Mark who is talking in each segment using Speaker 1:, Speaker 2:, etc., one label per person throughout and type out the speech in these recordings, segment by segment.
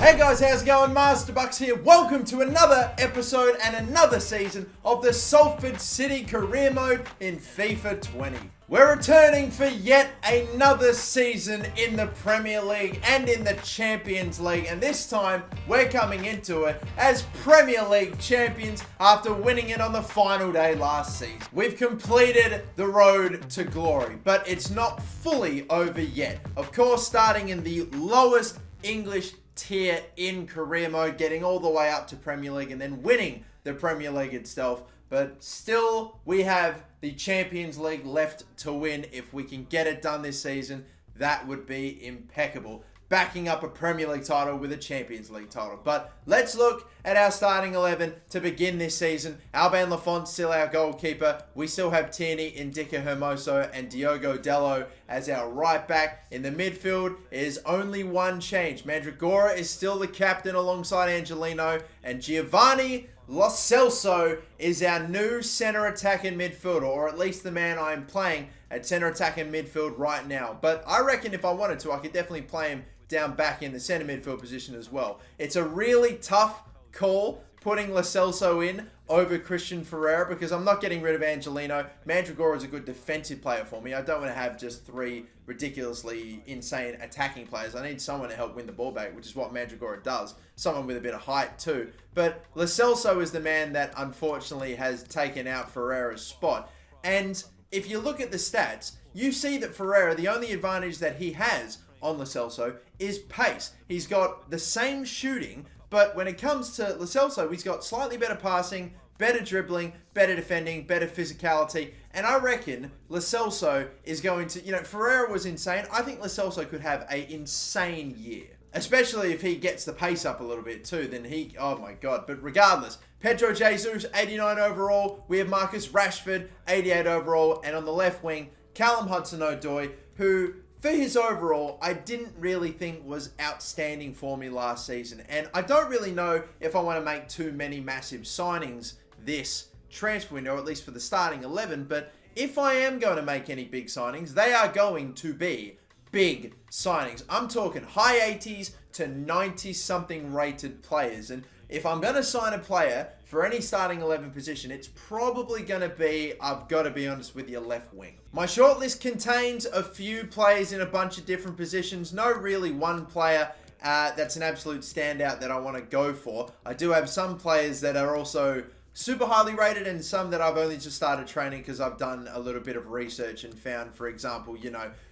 Speaker 1: Hey guys, how's it going? Master Bucks here. Welcome to another episode and another season of the Salford City Career Mode in FIFA 20. We're returning for yet another season in the Premier League and in the Champions League, and this time we're coming into it as Premier League champions after winning it on the final day last season. We've completed the road to glory, but it's not fully over yet. Of course, starting in the lowest English tier in career mode, getting all the way up to Premier League and then winning the Premier League itself. But still, we have the Champions League left to win. If we can get it done this season, that would be impeccable. Backing up a Premier League title with a Champions League title. But let's look at our starting 11 to begin this season. Alban Lafont still our goalkeeper. We still have Tierney, Indica Hermoso, and Diogo Dello as our right back. In the midfield is only one change. Mandragora is still the captain alongside Angelino, and Giovanni Lo Celso is our new centre attacking midfielder, or at least the man I'm playing at centre attacking midfield right now. But I reckon if I wanted to, I could definitely play him down back in the centre midfield position as well. It's a really tough call putting Lo Celso in over Christian Ferreira because I'm not getting rid of Angelino. Mandragora is a good defensive player for me. I don't want to have just three ridiculously insane attacking players. I need someone to help win the ball back, which is what Mandragora does. Someone with a bit of height too. But Lo Celso is the man that unfortunately has taken out Ferreira's spot. And if you look at the stats, you see that Ferreira, the only advantage that he has on Lo Celso is pace. He's got the same shooting, but when it comes to Lo Celso, he's got slightly better passing, better dribbling, better defending, better physicality. And I reckon Lo Celso is going to, Ferreira was insane. I think Lo Celso could have an insane year. Especially if he gets the pace up a little bit too, then oh my God. But regardless, Pedro Jesus, 89 overall. We have Marcus Rashford, 88 overall. And on the left wing, Callum Hudson-Odoi, who, for his overall, I didn't really think was outstanding for me last season. And I don't really know if I want to make too many massive signings this transfer window, or at least for the starting 11. But if I am going to make any big signings, they are going to be big signings. I'm talking high 80s to 90 something rated players. And if I'm going to sign a player for any starting 11 position, it's probably going to be, I've got to be honest with you, left wing. My shortlist contains a few players in a bunch of different positions. No really one player that's an absolute standout that I want to go for. I do have some players that are also super highly rated and some that I've only just started training because I've done a little bit of research and found, for example,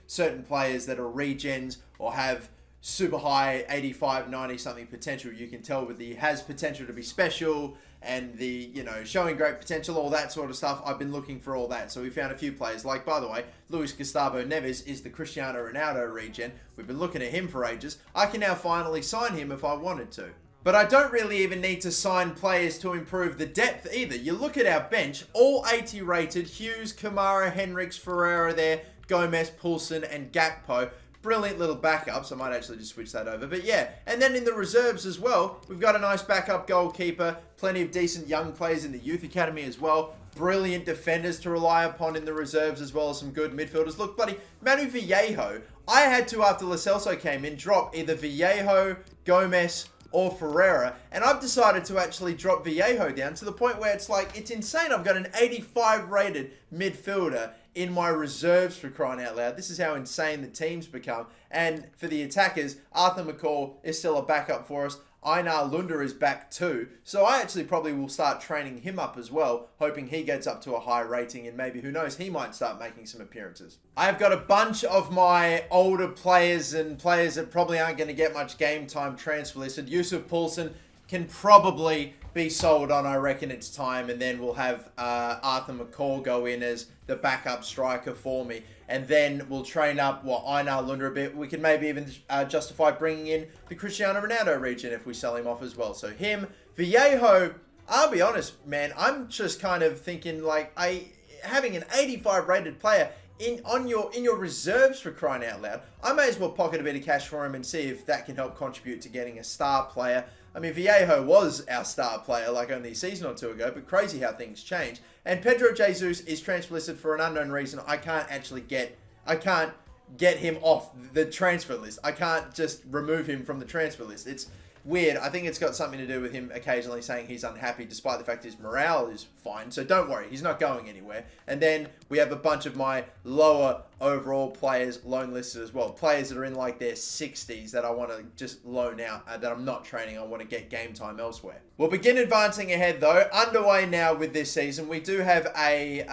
Speaker 1: certain players that are regens or have super high 85, 90 something potential. You can tell with the has potential to be special and the, showing great potential, all that sort of stuff. I've been looking for all that. So we found a few players like, by the way, Luis Gustavo Neves is the Cristiano Ronaldo regen. We've been looking at him for ages. I can now finally sign him if I wanted to. But I don't really even need to sign players to improve the depth either. You look at our bench, all 80 rated, Hughes, Kamara, Henriks, Ferreira there, Gomez, Poulsen, and Gakpo. Brilliant little backups. I might actually just switch that over. But yeah, and then in the reserves as well, we've got a nice backup goalkeeper, plenty of decent young players in the youth academy as well. Brilliant defenders to rely upon in the reserves as well as some good midfielders. Look, buddy, Manu Vallejo, I had to, after Lo Celso came in, drop either Vallejo, Gomez, or Ferreira, and I've decided to actually drop Vallejo down to the point where it's insane. I've got an 85 rated midfielder in my reserves, for crying out loud. This is how insane the team's become. And for the attackers, Arthur McCall is still a backup for us. Einar Lunder is back too. So I actually probably will start training him up as well, hoping he gets up to a high rating and maybe, who knows, he might start making some appearances. I've got a bunch of my older players and players that probably aren't going to get much game time transfer listed. Yusuf Poulsen can probably be sold on. I reckon it's time. And then we'll have Arthur McCall go in as the backup striker for me. And then we'll train up Einar Lunder a bit. We can maybe even justify bringing in the Cristiano Ronaldo region if we sell him off as well. So him, Vallejo, I'll be honest, man, I'm just kind of thinking having an 85 rated player in your reserves, for crying out loud. I may as well pocket a bit of cash for him and see if that can help contribute to getting a star player. I mean, Vallejo was our star player like only a season or two ago, but crazy how things change. And Pedro Jesus is transfer listed for an unknown reason. I can't get him off the transfer list. I can't just remove him from the transfer list. It's weird. I think it's got something to do with him occasionally saying he's unhappy despite the fact his morale is fine. So don't worry, he's not going anywhere. And then we have a bunch of my lower overall players loan listed as well. Players that are in like their 60s that I want to just loan out, that I'm not training. I want to get game time elsewhere. We'll begin advancing ahead though. Underway now with this season. We do have a,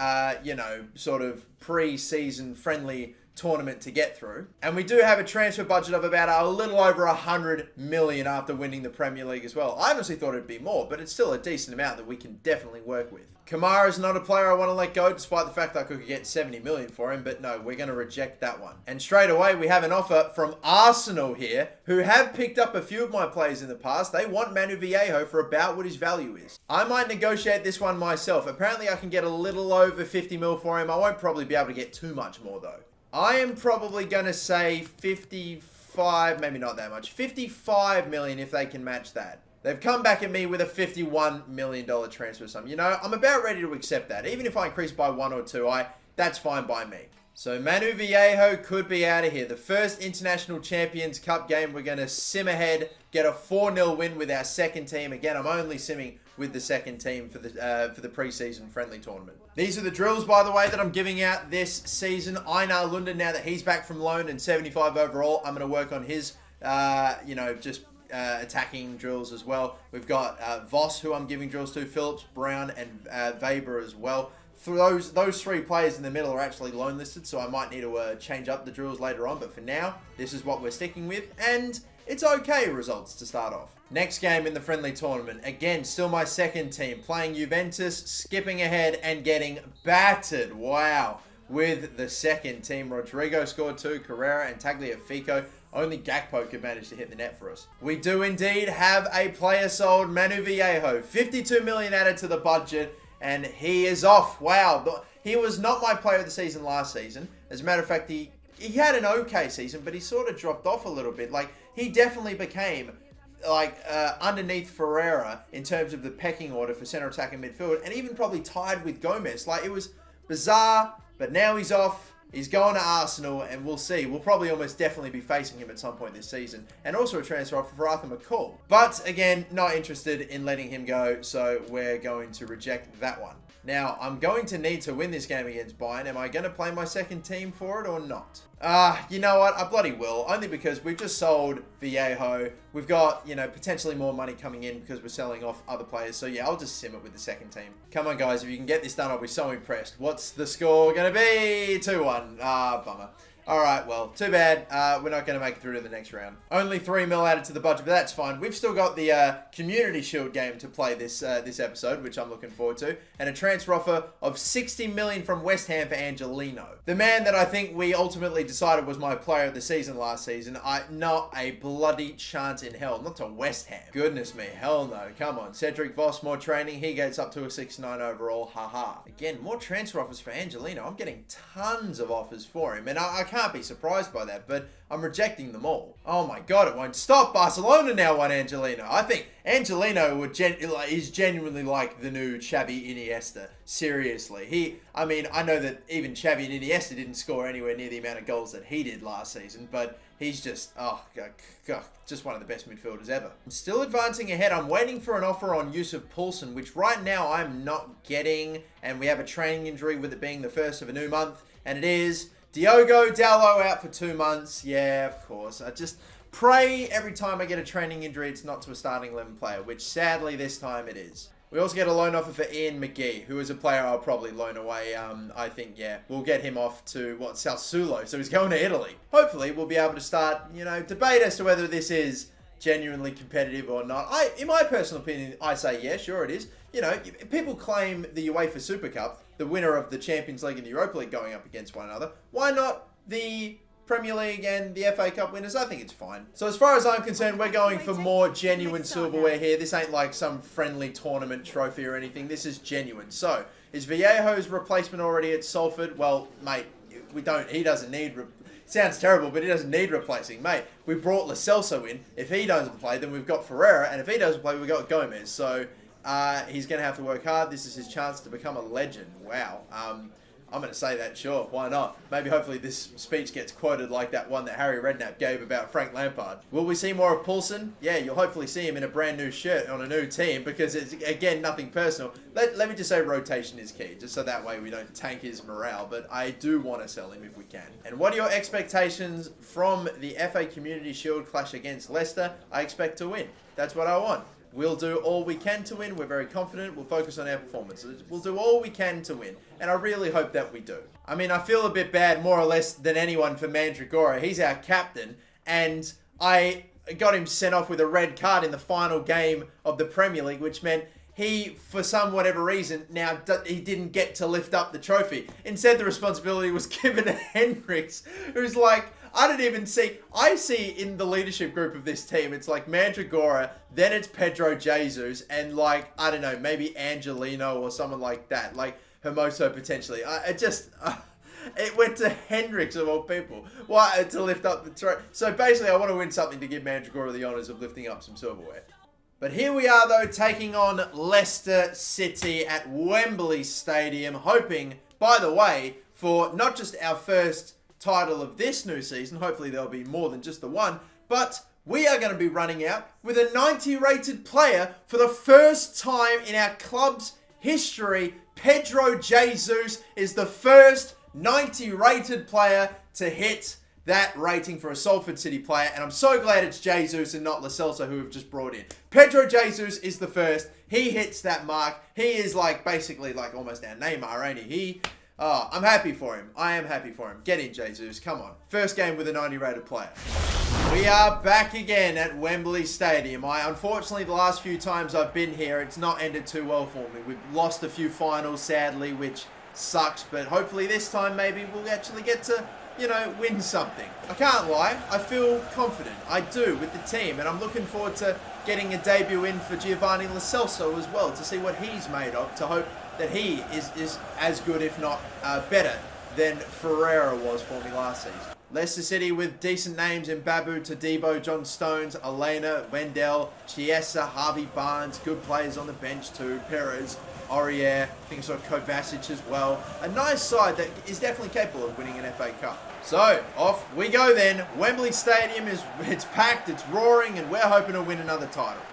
Speaker 1: sort of pre-season friendly tournament to get through, and we do have a transfer budget of about a little over 100 million after winning the Premier League as well. I honestly thought it'd be more, but it's still a decent amount that we can definitely work with. Kamara's not a player I want to let go, despite the fact that I could get 70 million for him, but no, we're going to reject that one. And straight away, we have an offer from Arsenal here, who have picked up a few of my players in the past. They want Manu Viejo for about what his value is. I might negotiate this one myself. Apparently, I can get a little over 50 mil for him. I won't probably be able to get too much more though. I am probably going to say 55, maybe not that much, 55 million if they can match that. They've come back at me with a $51 million transfer sum. I'm about ready to accept that. Even if I increase by 1 or 2, that's fine by me. So Manu Viejo could be out of here. The first International Champions Cup game, we're going to sim ahead, get a 4-0 win with our second team. Again, I'm only simming with the second team for the pre-season friendly tournament. These are the drills, by the way, that I'm giving out this season. Einar Lunda, now that he's back from loan and 75 overall, I'm going to work on his, attacking drills as well. We've got Voss, who I'm giving drills to, Phillips, Brown, and Weber as well. Those three players in the middle are actually loan listed, so I might need to change up the drills later on. But for now, this is what we're sticking with, and it's okay results to start off. Next game in the friendly tournament. Again, still my second team. Playing Juventus, skipping ahead and getting battered. Wow. With the second team. Rodrigo scored 2, Carrera and Tagliafico. Only Gakpo could manage to hit the net for us. We do indeed have a player sold, Manu Viejo. 52 million added to the budget, and he is off. Wow. He was not my player of the season last season. As a matter of fact, he had an okay season, but he sort of dropped off a little bit. Like, he definitely became underneath Ferreira in terms of the pecking order for centre attack and midfield, and even probably tied with Gomez. Like, it was bizarre, but now he's off. He's going to Arsenal, and we'll see. We'll probably almost definitely be facing him at some point this season. And also a transfer offer for Arthur McCall. But, again, not interested in letting him go, so we're going to reject that one. Now, I'm going to need to win this game against Bayern. Am I going to play my second team for it or not? You know what? I bloody will. Only because we've just sold Viejo. We've got, potentially more money coming in because we're selling off other players. So, yeah, I'll just sim it with the second team. Come on, guys. If you can get this done, I'll be so impressed. What's the score going to be? 2-1. Bummer. All right, well, too bad. We're not going to make it through to the next round. Only 3 mil added to the budget, but that's fine. We've still got the Community Shield game to play this episode, which I'm looking forward to, and a transfer offer of 60 million from West Ham for Angelino. The man that I think we ultimately decided was my player of the season last season. Not a bloody chance in hell. Not to West Ham. Goodness me, hell no. Come on. Cedric Voss, more training. He gets up to a 6-9 overall. Haha. Again, more transfer offers for Angelino. I'm getting tons of offers for him, and I can't be surprised by that, but I'm rejecting them all. Oh my god, it won't stop. Barcelona now want Angelino. I think Angelino is genuinely like the new Xavi Iniesta. Seriously. I know that even Xavi and Iniesta didn't score anywhere near the amount of goals that he did last season, but he's just, just one of the best midfielders ever. I'm still advancing ahead. I'm waiting for an offer on Yusuf Poulsen, which right now I'm not getting, and we have a training injury with it being the first of a new month, and it is Diogo Dalot out for 2 months. Yeah, of course. I just pray every time I get a training injury it's not to a starting 11 player, which sadly this time it is. We also get a loan offer for Ian McGee, who is a player I'll probably loan away. I think, yeah, we'll get him off to, Sassuolo. So he's going to Italy. Hopefully we'll be able to start, debate as to whether this is genuinely competitive or not. In my personal opinion, I say yeah, sure it is. People claim the UEFA Super Cup, the winner of the Champions League and the Europa League going up against one another. Why not the Premier League and the FA Cup winners? I think it's fine. So as far as I'm concerned, we're going for more genuine silverware here. This ain't like some friendly tournament trophy or anything. This is genuine. So, is Viejo's replacement already at Salford? Well, mate, he doesn't need... Sounds terrible, but he doesn't need replacing. Mate, we brought Lo Celso in. If he doesn't play, then we've got Ferreira. And if he doesn't play, we've got Gomez. So, he's going to have to work hard. This is his chance to become a legend. Wow. I'm going to say that, sure. Why not? Maybe hopefully this speech gets quoted like that one that Harry Redknapp gave about Frank Lampard. Will we see more of Poulsen? Yeah, you'll hopefully see him in a brand new shirt on a new team because it's, again, nothing personal. Let me just say rotation is key, just so that way we don't tank his morale. But I do want to sell him if we can. And what are your expectations from the FA Community Shield clash against Leicester? I expect to win. That's what I want. We'll do all we can to win. We're very confident. We'll focus on our performances. We'll do all we can to win. And I really hope that we do. I mean, I feel a bit bad, more or less, than anyone for Mandragora. He's our captain. And I got him sent off with a red card in the final game of the Premier League, which meant he, for some whatever reason, now he didn't get to lift up the trophy. Instead, the responsibility was given to Hendricks, who's like, I don't even see... I see in the leadership group of this team, it's like Mandragora, then it's Pedro Jesus, and like, I don't know, maybe Angelino or someone like that. Like, Hermoso potentially. It went to Hendricks of all people. Why? To lift up the trophy. So basically, I want to win something to give Mandragora the honours of lifting up some silverware. But here we are, though, taking on Leicester City at Wembley Stadium, hoping, by the way, for not just our first title of this new season, hopefully there'll be more than just the one, but we are going to be running out with a 90 rated player for the first time in our club's history. Pedro Jesus is the first 90 rated player to hit that rating for a Salford City player, and I'm so glad it's Jesus and not Lo Celso who have just brought in. Pedro Jesus is the first. He hits that mark. He is like basically like almost our Neymar, ain't he? I'm happy for him. I am happy for him. Get in, Jesus. Come on. First game with a 90 rated player. We are back again at Wembley Stadium. Unfortunately, the last few times I've been here, it's not ended too well for me. We've lost a few finals, sadly, which sucks, but hopefully this time maybe we'll actually get to, win something. I can't lie. I feel confident. I do with the team, and I'm looking forward to getting a debut in for Giovanni Lo Celso as well to see what he's made of, to hope that he is as good, if not better, than Ferreira was for me last season. Leicester City with decent names in Babu, Todibo, John Stones, Elena, Wendell, Chiesa, Harvey Barnes, good players on the bench too, Perez, Aurier, I think I saw Kovacic as well. A nice side that is definitely capable of winning an FA Cup. So, off we go then. Wembley Stadium it's packed, it's roaring, and we're hoping to win another title.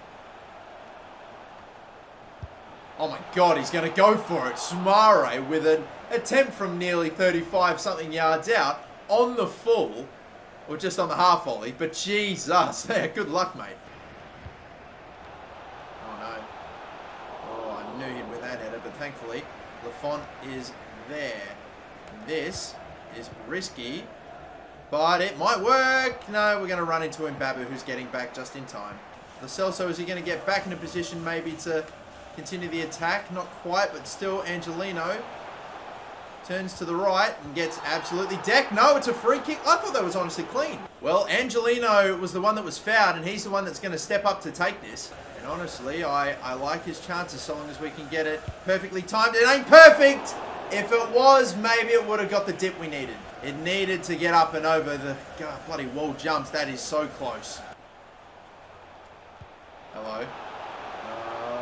Speaker 1: Oh my God, he's going to go for it. Sumare with an attempt from nearly 35-something yards out on the full, or just on the half volley. But Jesus, good luck, mate. Oh no. Oh, I knew he'd win that header, but thankfully, Lafont is there. This is risky, but it might work. No, we're going to run into Mbabu, who's getting back just in time. Lo Celso, is he going to get back in a position maybe to continue the attack? Not quite, but still Angelino turns to the right and gets absolutely decked. No, it's a free kick. I thought that was honestly clean. Well, Angelino was the one that was fouled, and he's the one that's going to step up to take this. And honestly, I like his chances so long as we can get it perfectly timed. It ain't perfect. If it was, maybe it would have got the dip we needed. It needed to get up and over the bloody wall jumps. That is so close. Hello.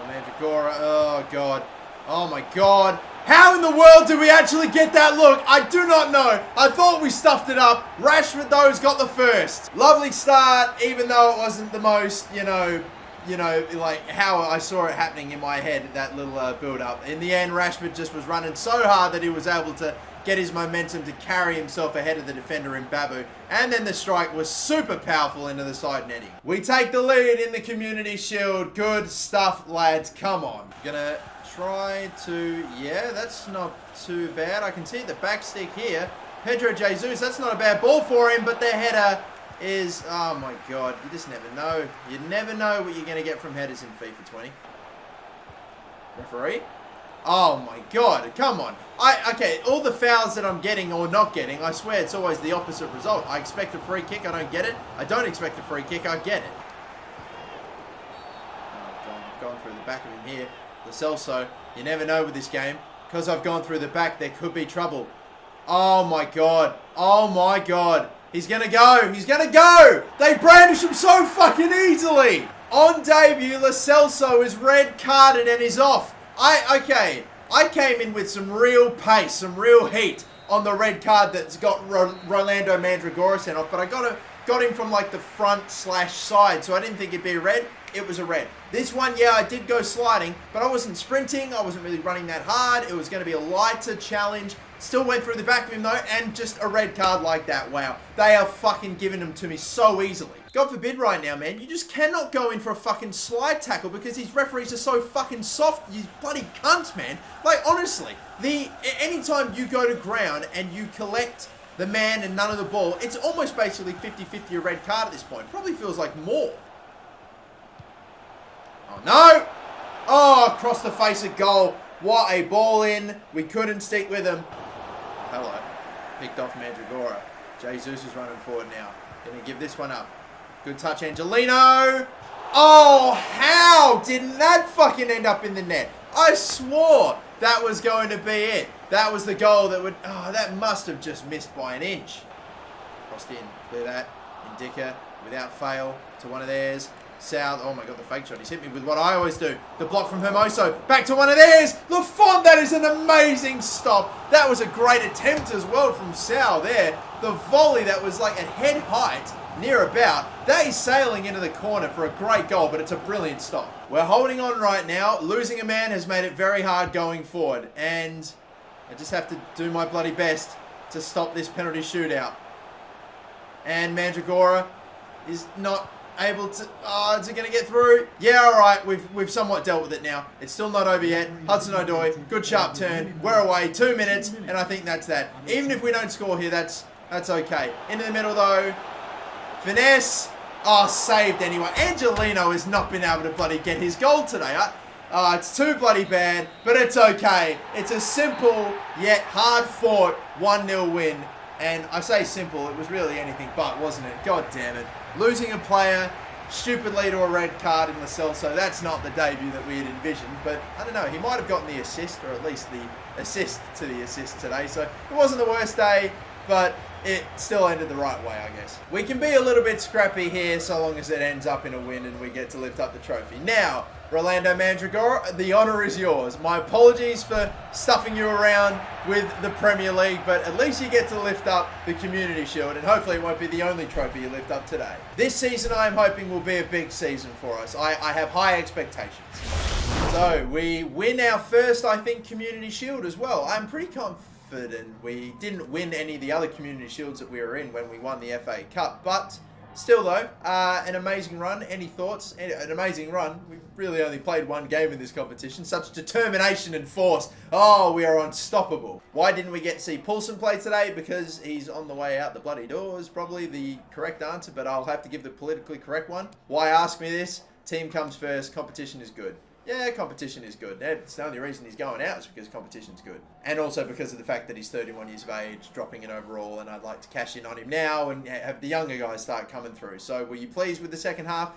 Speaker 1: Mandragora. Oh, God. Oh, my God. How in the world did we actually get that look? I do not know. I thought we stuffed it up. Rashford, though, has got the first. Lovely start, even though it wasn't the most, like how I saw it happening in my head, that little build-up. In the end, Rashford just was running so hard that he was able to get his momentum to carry himself ahead of the defender in Babu. And then the strike was super powerful into the side netting. We take the lead in the Community Shield. Good stuff, lads. Come on. Gonna try to... Yeah, that's not too bad. I can see the back stick here. Pedro Jesus, that's not a bad ball for him, but the header is... Oh, my God. You just never know. You never know what you're going to get from headers in FIFA 20. Referee? Oh my God, come on. Okay, all the fouls that I'm getting or not getting, I swear it's always the opposite result. I expect a free kick, I don't get it. I don't expect a free kick, I get it. Oh God, I've gone through the back of him here. Lo Celso, you never know with this game. Because I've gone through the back, there could be trouble. Oh my God. Oh my God. He's going to go. He's going to go. They brandish him so fucking easily. On debut, Lo Celso is red carded and is off. Okay, I came in with some real pace, some real heat on the red card that's got Rolando Mandragora sent off, but I got him from like the front / side, so I didn't think it'd be a red. It was a red. This one, yeah, I did go sliding, but I wasn't sprinting. I wasn't really running that hard. It was going to be a lighter challenge. Still went through the back of him though, and just a red card like that. Wow. They are fucking giving them to me so easily. God forbid right now, man, you just cannot go in for a fucking slide tackle because these referees are so fucking soft. You bloody cunts, man. Like, honestly, anytime you go to ground and you collect the man and none of the ball, it's almost basically 50-50 a red card at this point. Probably feels like more. Oh, no! Oh, across the face of goal. What a ball in. We couldn't stick with him. Hello. Picked off Mandragora. Jesus is running forward now. Gonna give this one up. Good touch, Angelino. Oh, how didn't that fucking end up in the net? I swore that was going to be it. That was the goal that would... Oh, that must have just missed by an inch. Crossed in. Clear that. Indica without fail to one of theirs. South, oh my god, the fake shot. He's hit me with what I always do. The block from Hermoso. Back to one of theirs. Lafont, that is an amazing stop. That was a great attempt as well from Sal there. The volley that was like at head height, near about. That is sailing into the corner for a great goal, but it's a brilliant stop. We're holding on right now. Losing a man has made it very hard going forward. And I just have to do my bloody best to stop this penalty shootout. And Mandragora is not able to... Oh, is it going to get through? Yeah, all right. We've somewhat dealt with it now. It's still not over yet. Hudson-Odoi, good sharp turn. We're away. 2 minutes, and I think that's that. Even if we don't score here, that's okay. Into the middle, though. Finesse. Oh, saved anyway. Angelino has not been able to bloody get his goal today. It's too bloody bad, but it's okay. It's a simple yet hard-fought 1-0 win. And I say simple, it was really anything but, wasn't it? God damn it. Losing a player stupidly to a red card in Lascelles, so that's not the debut that we had envisioned. But I don't know, he might have gotten the assist, or at least the assist to the assist today. So it wasn't the worst day, but it still ended the right way, I guess. We can be a little bit scrappy here so long as it ends up in a win and we get to lift up the trophy. Now, Rolando Mandragora, the honour is yours. My apologies for stuffing you around with the Premier League, but at least you get to lift up the Community Shield, and hopefully it won't be the only trophy you lift up today. This season I am hoping will be a big season for us. I have high expectations. So, we win our first, I think, Community Shield as well. I'm pretty confident we didn't win any of the other Community Shields that we were in when we won the FA Cup, but... Still though, an amazing run. Any thoughts? An amazing run. We really only played one game in this competition. Such determination and force. Oh, we are unstoppable. Why didn't we get to see Poulsen play today? Because he's on the way out the bloody door is probably the correct answer, but I'll have to give the politically correct one. Why ask me this? Team comes first. Competition is good. Yeah, competition is good. That's the only reason he's going out is because competition's good. And also because of the fact that he's 31 years of age, dropping it overall, and I'd like to cash in on him now and have the younger guys start coming through. So were you pleased with the second half?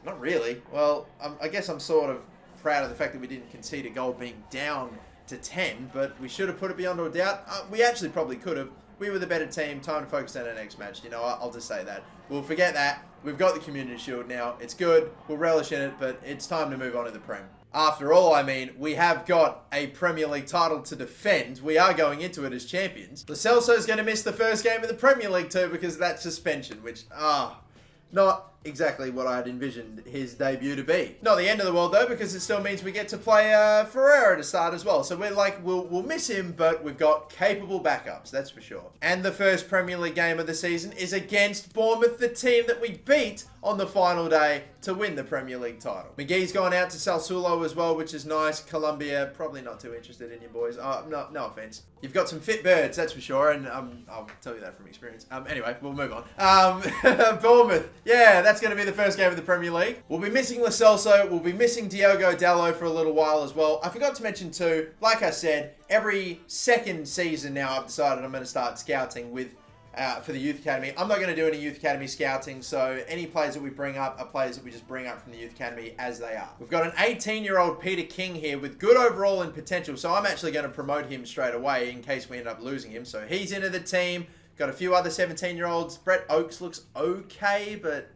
Speaker 1: Not really. Well, I guess I'm sort of proud of the fact that we didn't concede a goal being down to 10, but we should have put it beyond a doubt. We actually probably could have. We were the better team. Time to focus on our next match. You know, I'll just say that. We'll forget that. We've got the Community Shield now. It's good. We'll relish in it, but it's time to move on to the Prem. After all, I mean, we have got a Premier League title to defend. We are going into it as champions. Lo Celso is going to miss the first game of the Premier League too because of that suspension, which, not exactly what I had envisioned his debut to be. Not the end of the world though, because it still means we get to play Ferreira to start as well. So we're like, we'll miss him, but we've got capable backups, that's for sure. And the first Premier League game of the season is against Bournemouth, the team that we beat on the final day to win the Premier League title. McGee's gone out to Salsulo as well, which is nice. Colombia, probably not too interested in you boys. No offense. You've got some fit birds, that's for sure, and I'll tell you that from experience. Anyway, we'll move on. Bournemouth, yeah, that's going to be the first game of the Premier League. We'll be missing Lo Celso. We'll be missing Diogo Dalot for a little while as well. I forgot to mention too, like I said, every second season now I've decided I'm going to start scouting with for the Youth Academy. I'm not going to do any Youth Academy scouting, so any players that we bring up are players that we just bring up from the Youth Academy as they are. We've got an 18-year-old Peter King here with good overall and potential, so I'm actually going to promote him straight away in case we end up losing him. So he's into the team. Got a few other 17-year-olds. Brett Oakes looks okay, but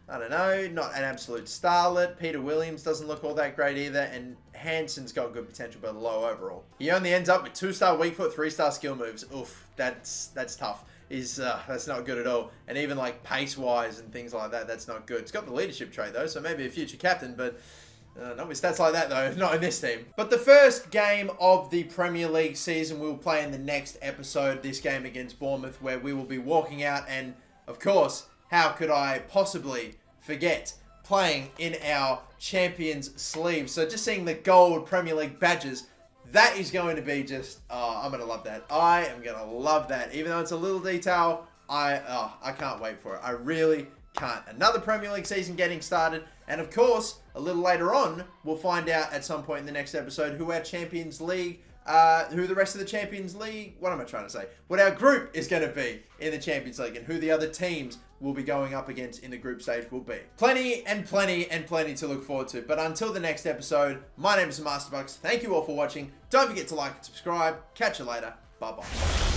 Speaker 1: I don't know, not an absolute starlet. Peter Williams doesn't look all that great either, and Hansen's got good potential but low overall. He only ends up with 2-star weak foot, 3-star skill moves. Oof, that's tough. That's not good at all. And even like pace-wise and things like that, that's not good. It's got the leadership trait though, so maybe a future captain, but not with stats like that though, not in this team. But the first game of the Premier League season we'll play in the next episode, this game against Bournemouth, where we will be walking out, and of course, how could I possibly forget playing in our Champions sleeve? So just seeing the gold Premier League badges, that is going to be just, I'm going to love that. I am going to love that. Even though it's a little detail, I can't wait for it. I really can't. Another Premier League season getting started. And of course, a little later on, we'll find out at some point in the next episode who our Champions League, who the rest of the Champions League, what am I trying to say? What our group is going to be in the Champions League, and who the other teams will be going up against in the group stage will be. Plenty and plenty and plenty to look forward to. But until the next episode, my name is Masterbucks. Thank you all for watching. Don't forget to like and subscribe. Catch you later. Bye-bye.